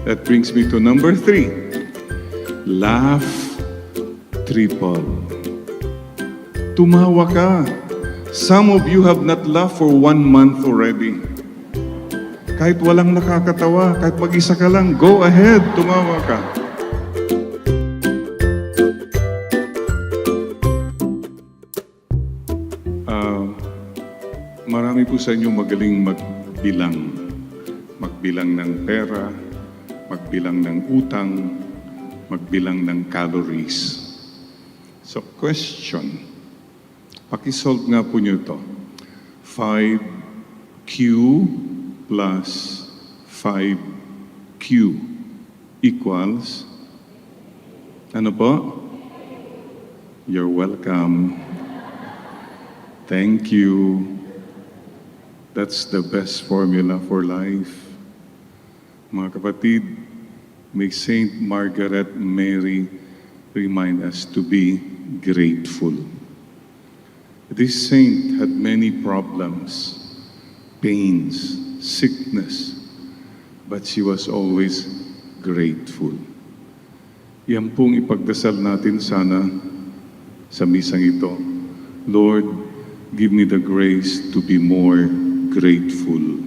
That brings me to number 3. Laugh triple. Tumawa ka. Some of you have not laughed for 1 month already. Kahit walang nakakatawa, kahit mag-isa ka lang, go ahead, tumawa ka. Marami po sa inyo magaling magbilang. Magbilang ng pera, magbilang ng utang, magbilang ng calories. So, question. Pakisolve nga po nyo ito. 5Q plus 5Q equals, ano po? You're welcome. Thank you. That's the best formula for life. Mga kapatid, may Saint Margaret Mary remind us to be grateful. This saint had many problems, pains, sickness, but she was always grateful. Yan pong ipagdasal natin sana sa misang ito. Lord, give me the grace to be more grateful.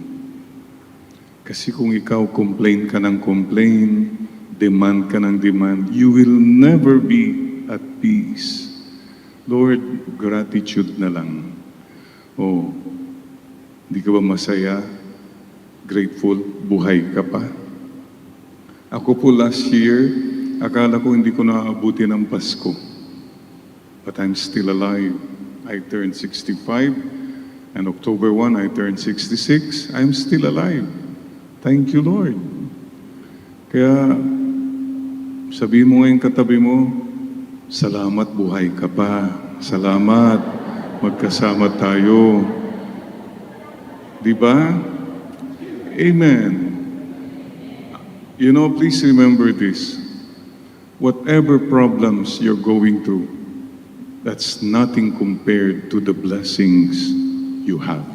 Kasi kung ikaw complain ka ng complain, demand ka ng demand, you will never be at peace. Lord, gratitude na lang. Oh, hindi ka ba masaya? Grateful? Buhay ka pa? Ako po last year, akala ko hindi ko naaabuti ng Pasko. But I'm still alive. I turned 65. And October 1, I turned 66. I'm still alive. Thank you, Lord. Kaya, sabihin mo ngayon katabi mo, salamat buhay ka pa. Salamat, magkasama tayo. Di ba? Amen. You know, please remember this. Whatever problems you're going through, that's nothing compared to the blessings you have.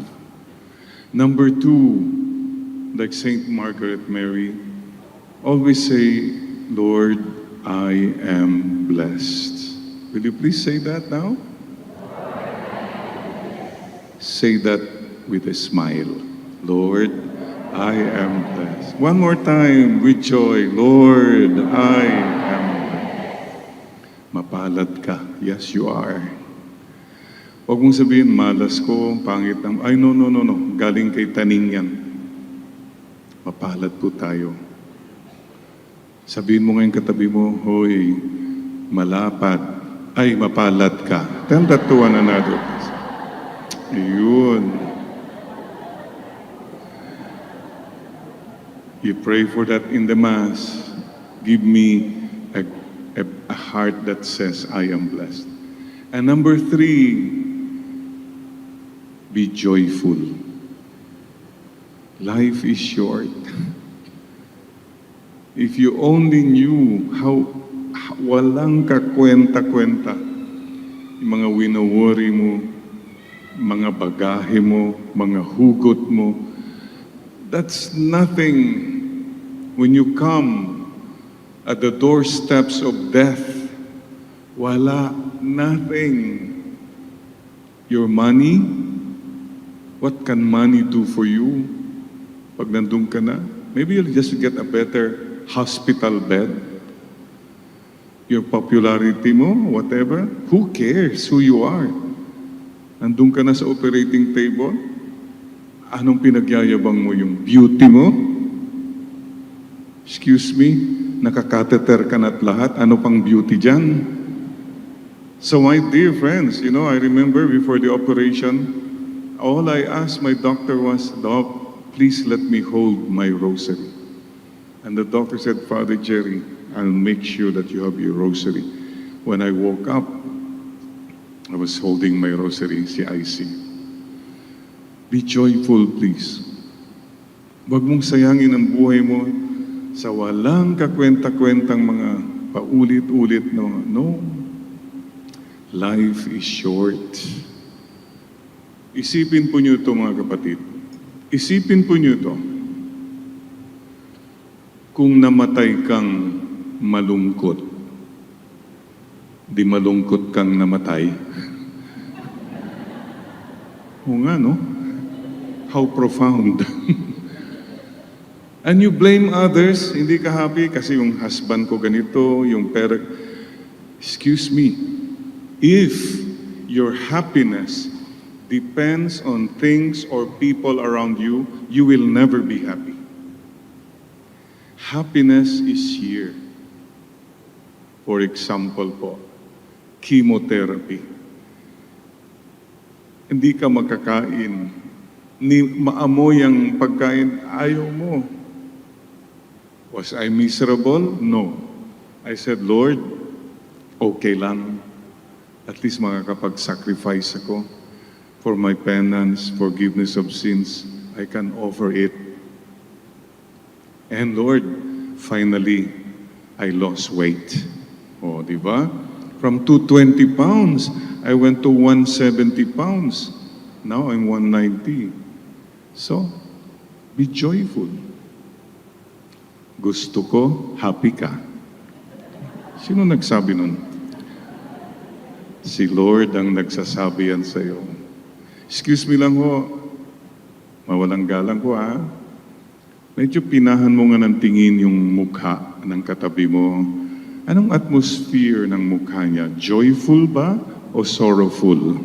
Number 2, like Saint Margaret Mary, always say, Lord, I am blessed. Will you please say that now? Say that with a smile. Lord, I am blessed. One more time with joy. Lord, I am blessed. Mapalad ka. Yes, you are. Huwag mong sabihin, malas ko, pangit ng... Ay, no. Galing kay taning yan. Mapalad po tayo. Sabihin mo ngayon katabi mo, hoy, malapad. Ay, mapalad ka. Tell that to one another. Yun. You pray for that in the Mass. Give me a heart that says, I am blessed. And number 3, be joyful. Life is short. If you only knew how walang kakwenta-kwenta yung mga wino-worry mo, mga bagahe mo, mga hugot mo, that's nothing when you come at the doorsteps of death. Wala, nothing. Your money, what can money do for you? Pag nandun ka na, maybe you'll just get a better hospital bed. Your popularity mo, whatever, who cares who you are? Nandun ka na sa operating table, anong pinagyayabang mo? Yung beauty mo? Excuse me, nakakateter ka na't lahat, ano pang beauty dyan? So my dear friends, you know, I remember before the operation, all I asked my doctor was, Doc, please let me hold my rosary. And the doctor said, Father Jerry, I'll make sure that you have your rosary. When I woke up, I was holding my rosary, si IC. Be joyful, please. Huwag mong sayangin ang buhay mo sa walang kakwenta-kwentang mga paulit-ulit na mga, no. Life is short. Isipin po niyo ito, mga kapatid. Isipin po niyo ito. kung namatay kang malungkot, di malungkot kang namatay. Oo nga, no? How profound. And you blame others, hindi ka happy kasi yung husband ko ganito, yung parent. Excuse me, if your happiness depends on things or people around you, you will never be happy. Happiness is here. For example po, chemotherapy. Hindi ka makakain, ni maamoy ang pagkain, ayaw mo. Was I miserable? No. I said, Lord, okay lang. At least makakapag-sacrifice ako for my penance, forgiveness of sins. I can offer it. And Lord, finally, I lost weight. O, di ba? From 220 pounds, I went to 170 pounds. Now I'm 190. So, be joyful. Gusto ko, happy ka. Sino nagsabi nun? Si Lord ang nagsasabi yan sa'yo. Excuse me lang ho, mawalang galang ko ha. Medyo pinahan mo nga ng tingin yung mukha ng katabi mo. Anong atmosphere ng mukha niya? Joyful ba o sorrowful?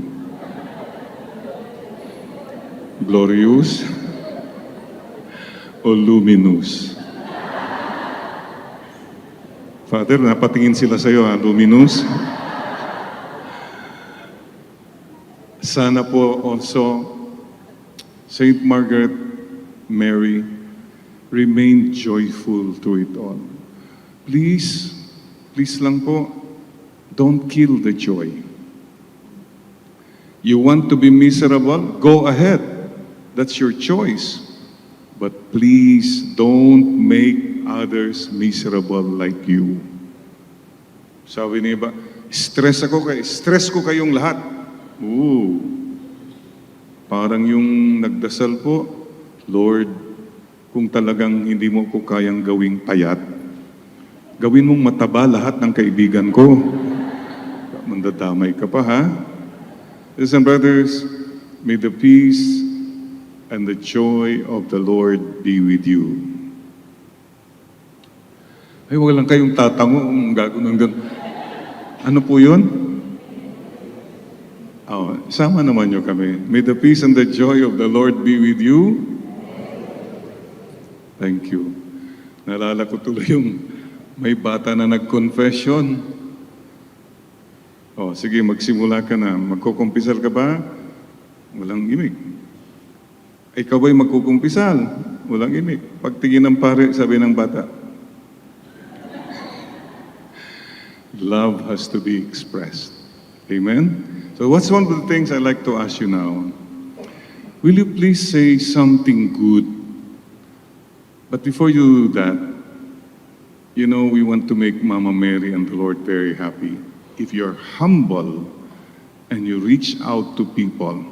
Glorious o luminous? Father, napatingin sila sa iyo, ha? Luminous? Sana po also, Saint Margaret Mary, remain joyful through it all. Please, please lang po, don't kill the joy. You want to be miserable? Go ahead. That's your choice. But please don't make others miserable like you. Sabi niya ba, stress ko kayong lahat. Ooh. Parang yung nagdasal po, Lord, kung talagang hindi mo ko kayang gawing payat, gawin mong mataba lahat ng kaibigan ko. Mandadamay ka pa, ha? Sisters and brothers, may the peace and the joy of the Lord be with you. Ay, wag lang kayong tatango kung gagawin ng ano po yun? Oh, sama naman nyo kami. May the peace and the joy of the Lord be with you. Thank you. Naalala ko tuloy yung may bata na nag-confession. Oh, sige, magsimula ka na. Magkukumpisal ka ba? Walang imik. Ikaw ba'y magkukumpisal? Walang imik. Pagtingin ng pare, sabi ng bata, love has to be expressed. Amen? So what's one of the things I'd like to ask you now? Will you please say something good? But before you do that, you know, we want to make Mama Mary and the Lord very happy. If you're humble and you reach out to people,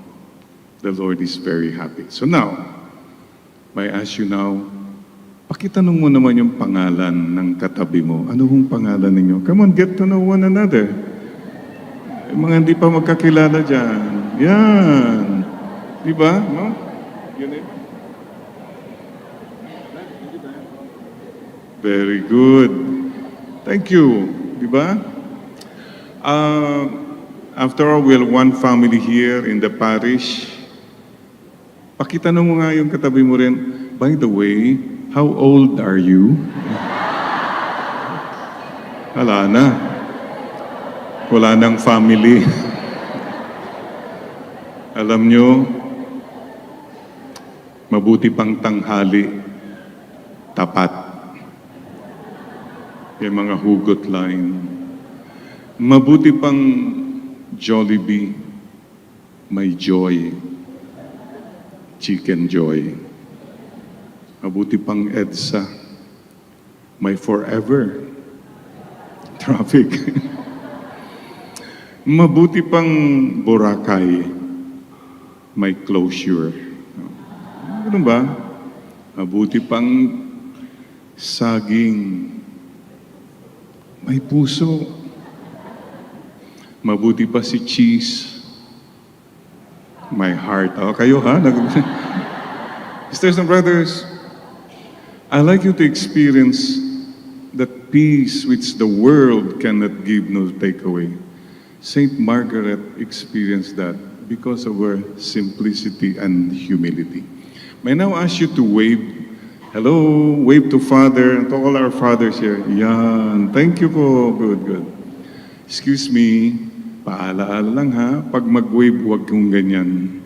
the Lord is very happy. So now, may I ask you now, pakitanong mo naman yung pangalan ng katabi mo. Ano hong pangalan ninyo? Come on, get to know one another. Yung mga hindi pa magkakilala dyan. Yan. Di ba? No? Yun eh. Very good. Thank you. Di ba? After all, we are one family here in the parish. Pakitanong mo nga yung katabi mo rin, by the way, how old are you? Wala na. Wala nang family. Alam nyo, mabuti pang tanghali, tapat. Yung mga hugot line. Mabuti pang Jollibee, may joy. Chicken joy. Mabuti pang EDSA, may forever. Traffic. Mabuti pang Boracay, may closure. Ano ba? Mabuti pang saging, may puso. Mabuti pa si cheese, my heart. Oh, kayo ha? Sisters and brothers, I'd like you to experience that peace which the world cannot give no takeaway. Saint Margaret experienced that because of her simplicity and humility. May I now ask you to wave. Hello, wave to Father and to all our fathers here. Yan, thank you po. Good, good. Excuse me, paalaala lang ha, pag mag-wave, huwag kong ganyan.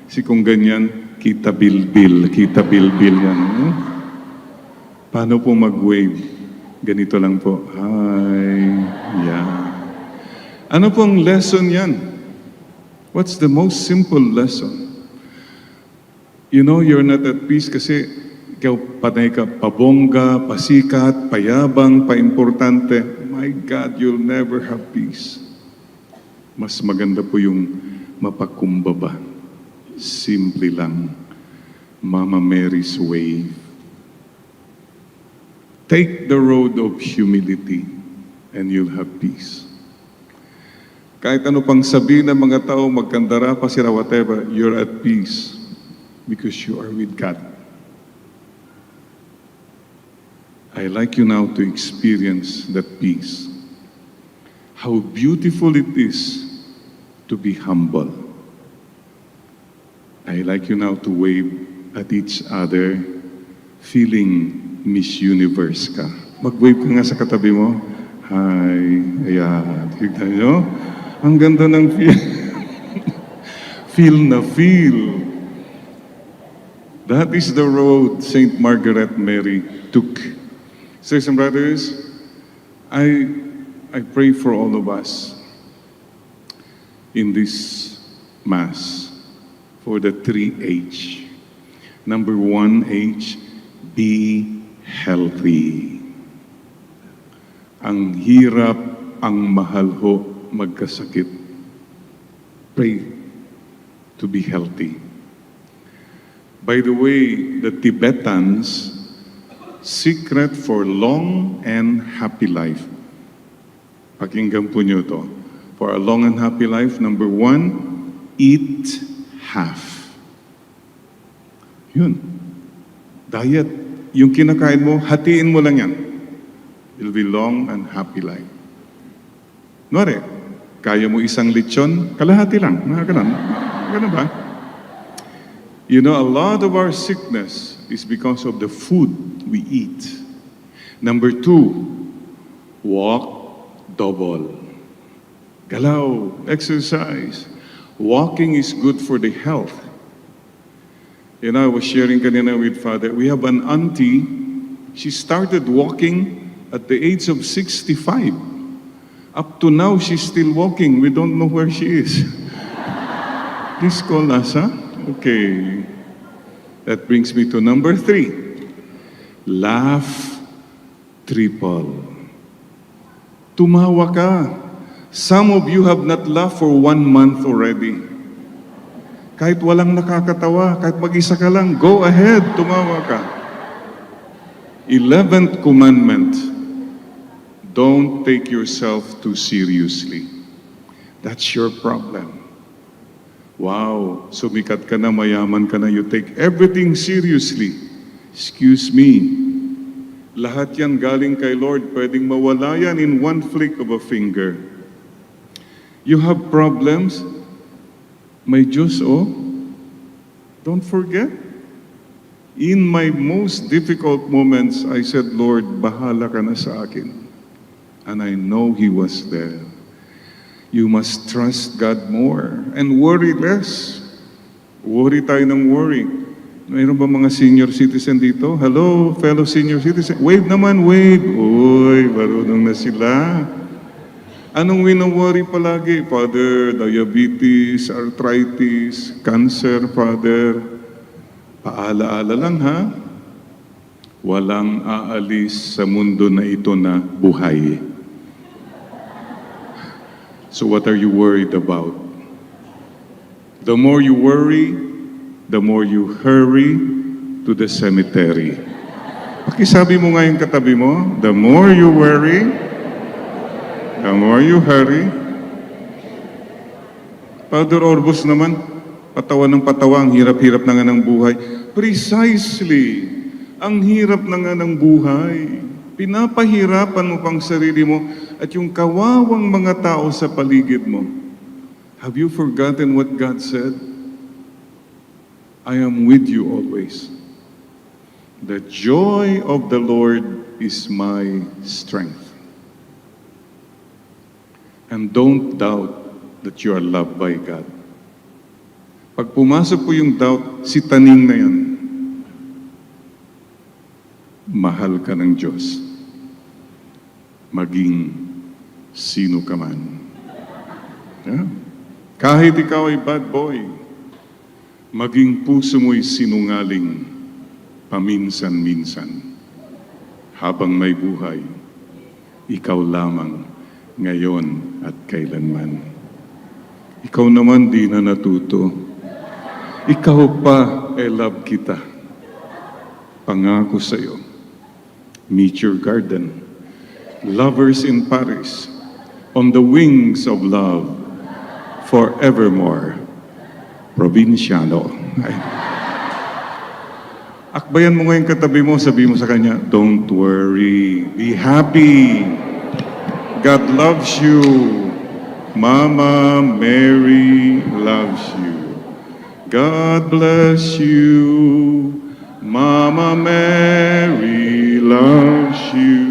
Kasi kung ganyan, kita bilbil yan. Paano po mag-wave? Ganito lang po. Hi, yeah. Ano pong lesson yan? What's the most simple lesson? You know you're not at peace kasi ikaw patay ka, pabongga, pasikat, payabang, paimportante. My God, you'll never have peace. Mas maganda po yung mapakumbaba. Simple lang. Mama Mary's way. Take the road of humility and you'll have peace. Kahit ano pang sabihin ng mga tao, magkandara pa sila, whatever, you're at peace because you are with God. I like you now to experience that peace. How beautiful it is to be humble. I like you now to wave at each other, feeling Miss Universe ka. Mag-wave ka nga sa katabi mo. Hi, ayan. Tignan nyo. Ang ganda ng feel. Feel na feel. That is the road Saint Margaret Mary took. Sisters and brothers, I pray for all of us in this Mass for the 3H. Number 1H, be healthy. Ang hirap, ang mahal ho magkasakit. Pray to be healthy. By the way, the Tibetans' secret for long and happy life. Pakinggan po nyo to. For a long and happy life, number 1, eat half. Yun. Diet. Yung kinakain mo, hatiin mo lang yan. It'll be long and happy life. Nuwari, kaya mo isang lechon, kalahati lang. Ganun. Ganun ba? You know, a lot of our sickness is because of the food we eat. Number 2, walk double. Galaw, exercise. Walking is good for the health. You know, I was sharing kanina with Father, we have an auntie, she started walking at the age of 65. Up to now, she's still walking. We don't know where she is. Please call us, huh? Okay. That brings me to number 3. Laugh triple. Tumawa ka. Some of you have not laughed for 1 month already. Kahit walang nakakatawa, kahit mag-isa ka lang, go ahead, tumawa ka. 11th commandment, don't take yourself too seriously. That's your problem. Wow, sumikat ka na, mayaman ka na, you take everything seriously. Excuse me, lahat yan galing kay Lord, pwedeng mawala yan in one flick of a finger. You have problems, may Diyos, oh, don't forget. In my most difficult moments, I said, Lord, bahala ka na sa akin. And I know He was there. You must trust God more and worry less. Worry tayo ng worry. Mayroon ba mga senior citizen dito? Hello, fellow senior citizen. Wave naman, wave. Uy, marunong na sila. Anong wino-worry palagi? Father, diabetes, arthritis, cancer, Father. Paala-ala lang ha. Walang aalis sa mundo na ito na buhay. So what are you worried about? The more you worry, the more you hurry to the cemetery. Pakisabi mo nga yung katabi mo, the more you worry, the more you hurry. Father Orbos naman, patawa ng patawa, ang hirap-hirap na nga ng buhay. Precisely, ang hirap na nga ng buhay. Pinapahirapan mo pang sarili mo at yung kawawang mga tao sa paligid mo. Have you forgotten what God said? I am with you always. The joy of the Lord is my strength. And don't doubt that you are loved by God. Pag pumasok po yung doubt, si taning na yan. Mahal ka ng Diyos. Maging sino ka man. Yeah. Kahit ikaw ay bad boy, maging puso mo'y sinungaling paminsan-minsan. Habang may buhay, ikaw lamang ngayon at kailanman. Ikaw naman di na natuto. Ikaw pa, I love kita. Pangako sa'yo, meet your garden. Lovers in Paris, on the wings of love, forevermore. Provinciano. Ay. Akbayan mo ngayon katabi mo, sabi mo sa kanya, don't worry, be happy. God loves you. Mama Mary loves you. God bless you. Mama Mary loves you.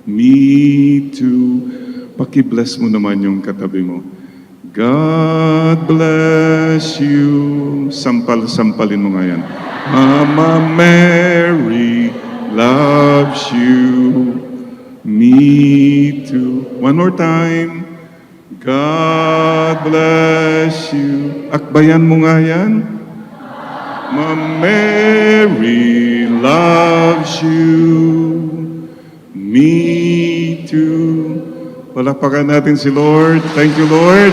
Me too. Paki-bless mo naman yung katabi mo. God bless you. Sampal-sampalin mo nga yan. Mama Mary loves you. Me too. One more time. God bless you. Akbayan mo nga yan. Mama Mary loves you. Me too. Palakpakan natin si Lord. Thank you, Lord.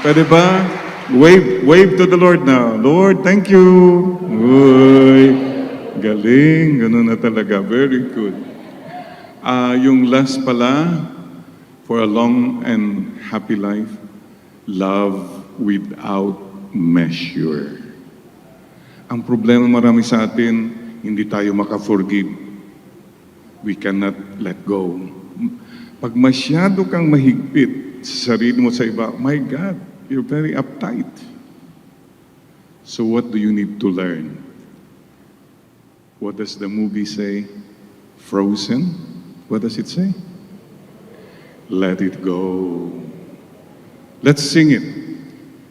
Pwede ba? Wave to the Lord now. Lord, thank you. Uy, galing. Ganun na talaga. Very good. Yung last pala, for a long and happy life, love without measure. Ang problema marami sa atin, hindi tayo maka-forgive. We cannot let go. Pag masyado kang mahigpit sa sarili mo sa iba, my God, you're very uptight. So what do you need to learn? What does the movie say? Frozen? What does it say? Let it go. Let's sing it.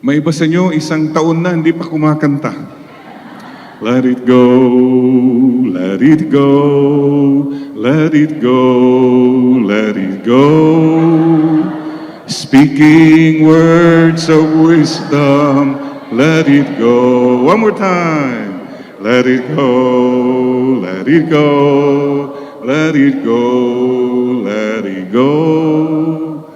May iba sa inyo, isang taon na hindi pa kumakanta. Let it go, let it go, let it go, let it go. Speaking words of wisdom, let it go. One more time. Let it go, let it go, let it go, let it go.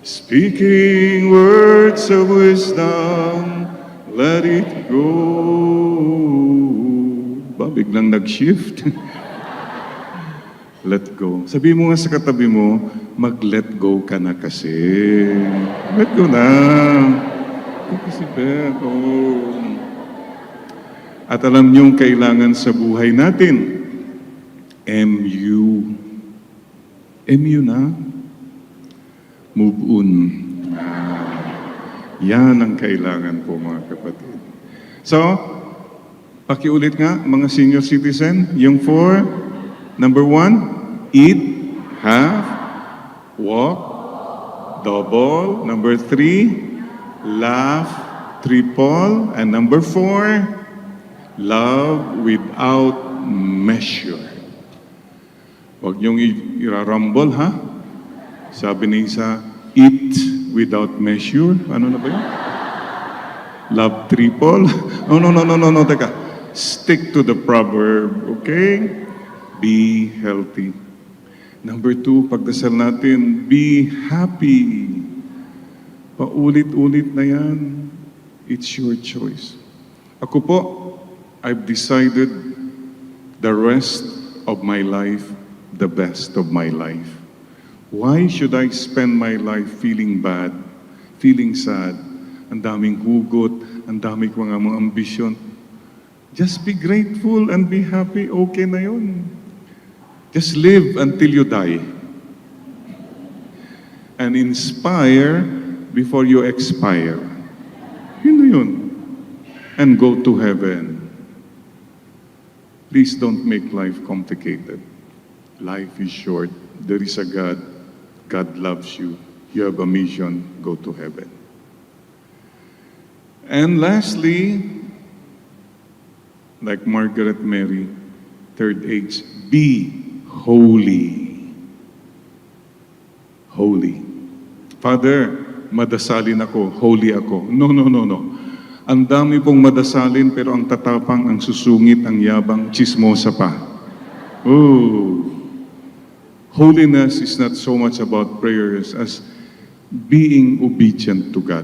Speaking words of wisdom, let it go. Ba, biglang nag-shift. Let go. Sabi mo nga sa katabi mo, mag-let go ka na kasi. Let go na. Kasi Beto. At alam niyong kailangan sa buhay natin, MU. MU na. Move on. Yan ang kailangan po mga kapatid. So, pakiulit nga mga senior citizen, yung 4, number 1, eat, have, walk, double. Number 3, laugh, triple. And number 4, love without measure. Huwag niyong irarumble, ha? Sabi ni isa, eat without measure. Ano na ba yun? Love triple. No, teka. Stick to the proverb, okay? Be healthy. Number 2, pagdasal natin, be happy. Paulit-ulit na yan. It's your choice. Ako po, I've decided the rest of my life, the best of my life. Why should I spend my life feeling bad, feeling sad, ang daming hugot, ang daming mga ambisyon? Just be grateful and be happy, okay na yun. Just live until you die. And inspire before you expire. Yun na yun. And go to heaven. Please don't make life complicated. Life is short. There is a God. God loves you. You have a mission. Go to heaven. And lastly, like Margaret Mary, third H, be holy. Holy. Father, madasalin ako, holy ako. No. Ang dami pong madasalin pero ang tatapang, ang susungit, ang yabang, chismosa pa. Oh. Holiness is not so much about prayers as being obedient to God.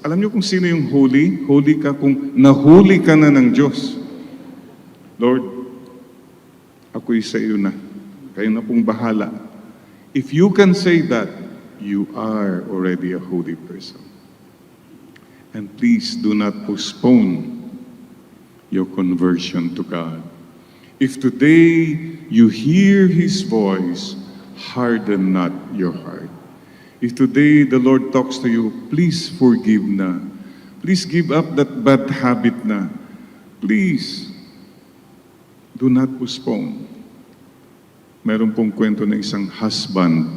Alam niyo kung sino yung holy? Holy ka kung nahuli ka na ng Diyos. Lord, ako'y sa iyo na. Kayo na pong bahala. If you can say that, you are already a holy person. And please do not postpone your conversion to God. If today you hear His voice, harden not your heart. If today the Lord talks to you, please forgive na. Please give up that bad habit na. Please, do not postpone. Meron pong kwento ng isang husband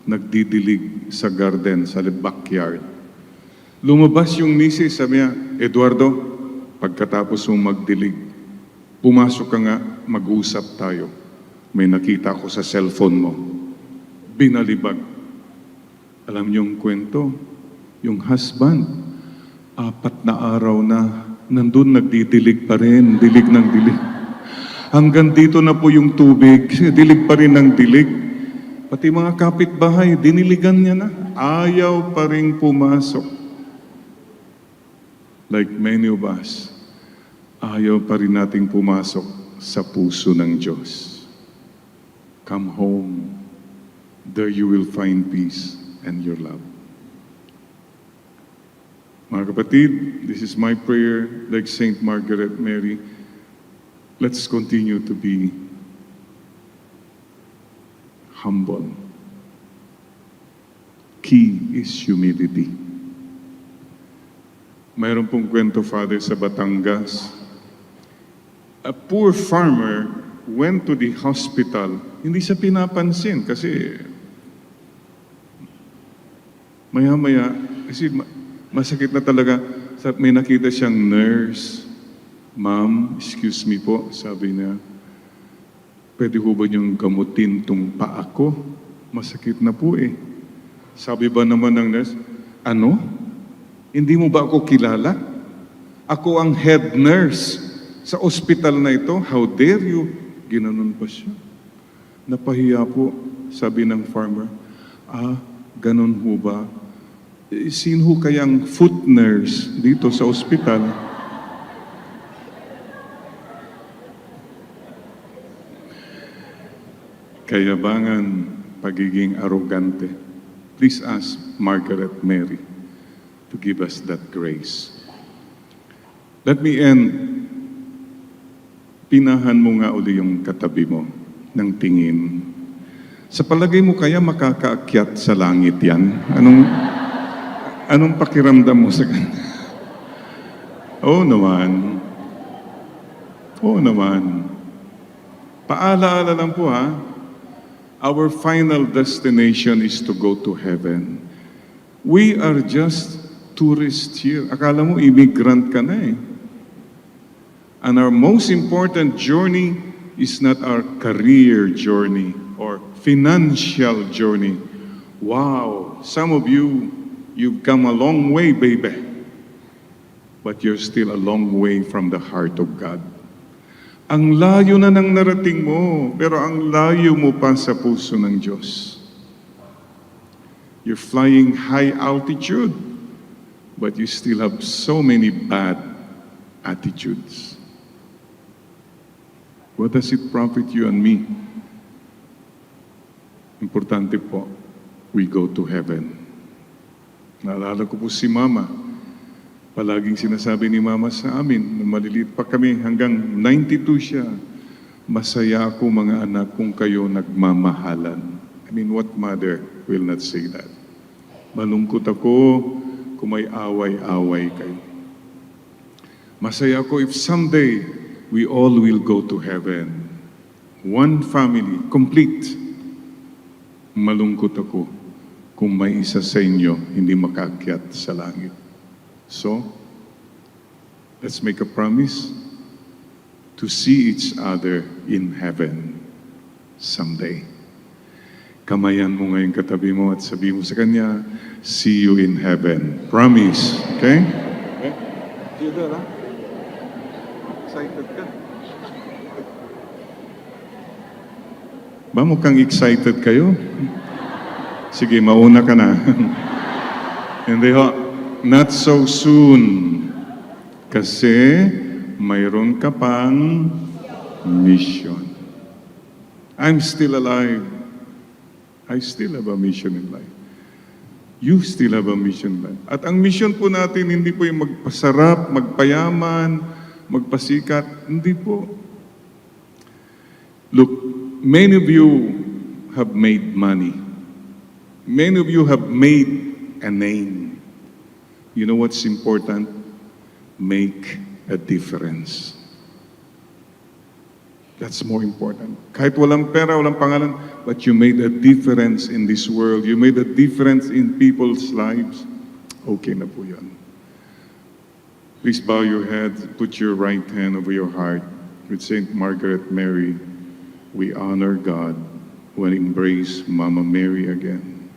nagdidilig sa garden, sa backyard. Lumabas yung misis, sabi niya, Eduardo, pagkatapos mong magdilig, pumasok ka nga, mag-usap tayo. May nakita ko sa cellphone mo. Binalibag. Alam niyo yung kwento? Yung husband, 4 na araw na, nandun nagdidilig pa rin, dilig ng dilig. Hanggang dito na po yung tubig, dilig pa rin ng dilig. Pati mga kapitbahay, diniligan niya na. Ayaw pa rin pumasok. Like many of us, ayaw pa rin nating pumasok sa puso ng Diyos. Come home. There you will find peace and your love. Mga kapatid, this is my prayer, like Saint Margaret Mary. Let's continue to be humble. Key is humility. Mayroon pong kwento, Father, sa Batangas. A poor farmer went to the hospital. Hindi siya pinapansin kasi maya-maya, kasi masakit na talaga. May nakita siyang nurse. Ma'am, excuse me po, sabi niya, pwede ho ba niyong gamutin tong paa ko? Masakit na po eh. Sabi ba naman ng nurse, ano? Hindi mo ba ako kilala? Ako ang head nurse sa ospital na ito. How dare you? Ginanon pa siya. Napahiya po, sabi ng farmer. Ganon ho ba? Sino ho kayang foot nurse dito sa ospital? Kayabangan, pagiging arrogante. Please ask Margaret Mary to give us that grace. Let me end. Pinahan mo nga uli yung katabi mo ng tingin. Sa palagay mo kaya makakaakyat sa langit yan? Anong pakiramdam mo sa kanya? Oo naman. Oo naman. Paalaala lang po ha. Our final destination is to go to heaven. We are just tourists here. Akala mo immigrant ka na eh. And our most important journey is not our career journey or financial journey. Wow, some of you, you've come a long way, baby. But you're still a long way from the heart of God. Ang layo na nang narating mo, pero ang layo mo pa sa puso ng Diyos. You're flying high altitude, but you still have so many bad attitudes. What does it profit you and me? Importante po, we go to heaven. Naalala ko po si Mama. Palaging sinasabi ni Mama sa amin, nung maliliit pa kami, hanggang 92 siya, masaya ako mga anak kung kayo nagmamahalan. I mean, what mother will not say that? Malungkot ako kung may away-away kayo. Masaya ako if someday we all will go to heaven. One family, complete. Malungkot ako kung may isa sa inyo hindi makaakyat sa langit. So, let's make a promise to see each other in heaven someday. Kamayan mo ngayon katabi mo at sabi mo sa kanya, see you in heaven. Promise. Okay? Okay? Theodore, ha? Excited ka? Ba, mukhang excited kayo? Sige, mauna ka na. Hindi ho, not so soon. Kasi mayroon ka pang mission. I'm still alive. I still have a mission in life. You still have a mission in life. At ang mission po natin, hindi po yung magpasarap, magpayaman, magpasikat. Hindi po. Look, many of you have made money. Many of you have made a name. You know what's important? Make a difference. That's more important. Kahit walang pera, walang pangalan, but you made a difference in this world. You made a difference in people's lives. Okay na po yun. Please bow your head, put your right hand over your heart. With Saint Margaret Mary, we honor God when we embrace Mama Mary again.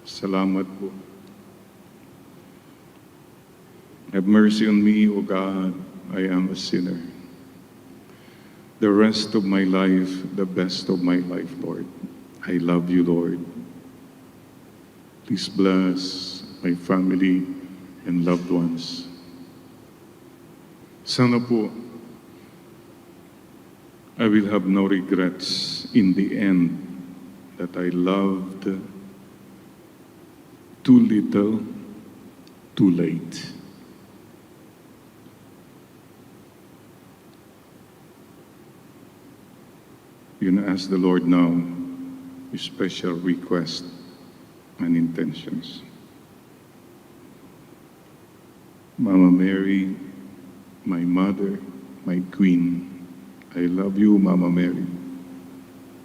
Salamat po. Have mercy on me, O God, I am a sinner. The rest of my life, the best of my life, Lord. I love you, Lord. Please bless my family and loved ones. Sana po, I will have no regrets in the end that I loved too little, too late. You're going to ask the Lord now your special request and intentions. Mama Mary, my mother, my queen, I love you, Mama Mary.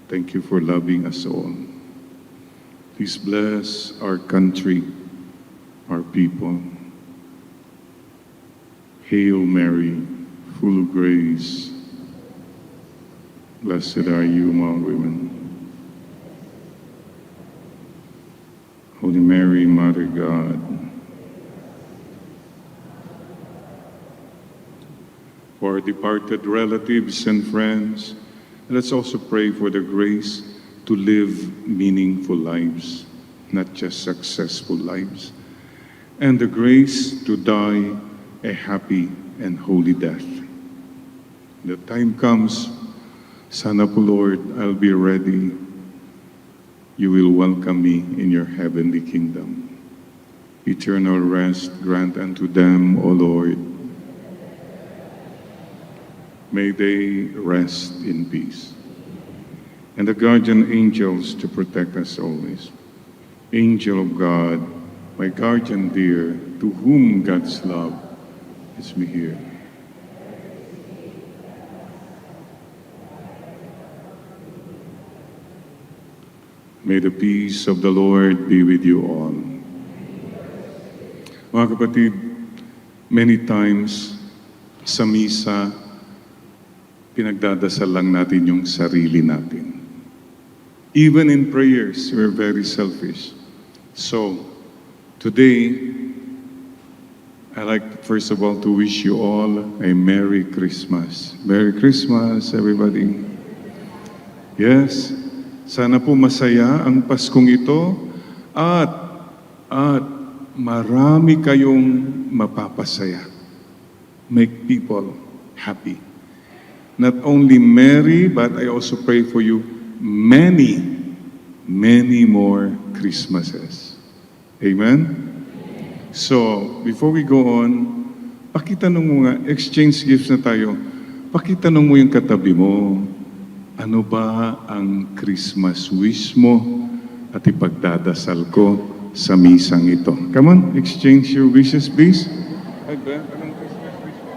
Thank you for loving us all. Please bless our country, our people. Hail Mary, full of grace. Blessed are you among women. Holy Mary, Mother of God, for our departed relatives and friends, let's also pray for the grace to live meaningful lives, not just successful lives, and the grace to die a happy and holy death. The time comes, sana po, Lord, I'll be ready. You will welcome me in your heavenly kingdom. Eternal rest grant unto them, O Lord. May they rest in peace. And the guardian angels to protect us always. Angel of God, my guardian dear, to whom God's love is me here. May the peace of the Lord be with you all. Mga kapatid, many times sa misa, pinagdadasal lang natin yung sarili natin. Even in prayers, we're very selfish. So, today, I'd like, first of all, to wish you all a Merry Christmas. Merry Christmas, everybody. Yes, sana po masaya ang Paskong ito at marami kayong mapapasaya. Make people happy. Not only Mary, but I also pray for you many, many more Christmases. Amen? So, before we go on, pakitanong mo nga, exchange gifts na tayo, pakitanong mo yung katabi mo, ano ba ang Christmas wish mo at ipagdadasal ko sa misang ito? Come on, exchange your wishes, please. Ay, Ben, anong Christmas wish mo?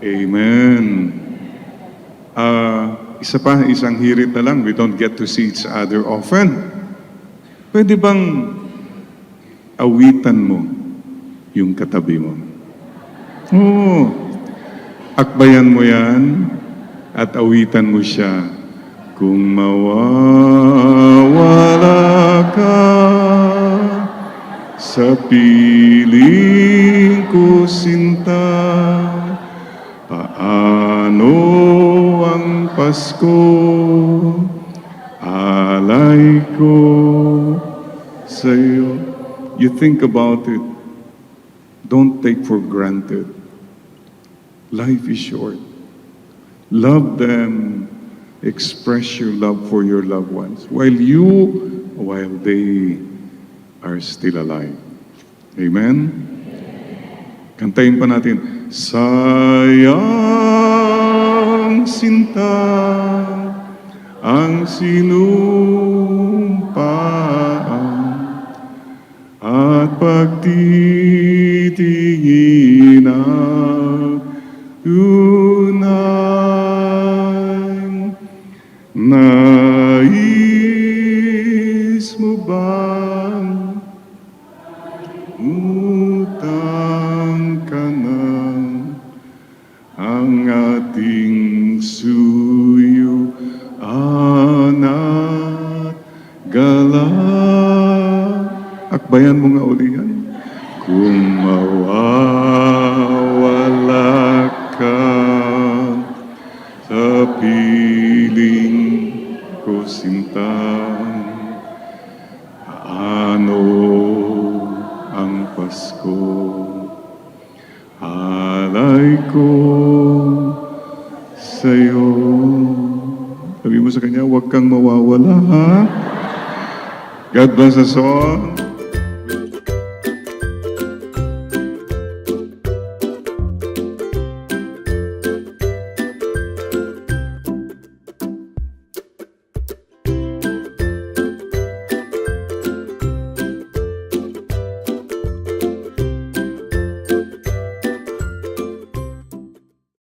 Amen. Isa pa, isang hirit na lang. We don't get to see each other often. Pwede bang awitan mo yung katabi mo? Oo. Akbayan mo yan at awitan mo siya. Kung mawawala ka sa piling ko sinta, paano ang Pasko, alay ko sa'yo. You think about it. Don't take for granted. Life is short. Love them. Express your love for your loved ones while they are still alive. Amen? Kantayin pa natin. Sayang sinta ang sinumpaan at pagtitingin ang tunay. Nais mo bang utang ka na ang ating suyo at gala? Akbayan mo nga uli yan. Kung mawawala ka sa piling ko sinta, ano ang Pasko, alay ko sa'yo. Sabi mo sa kanya, huwag kang mawawala, ha? God bless us all.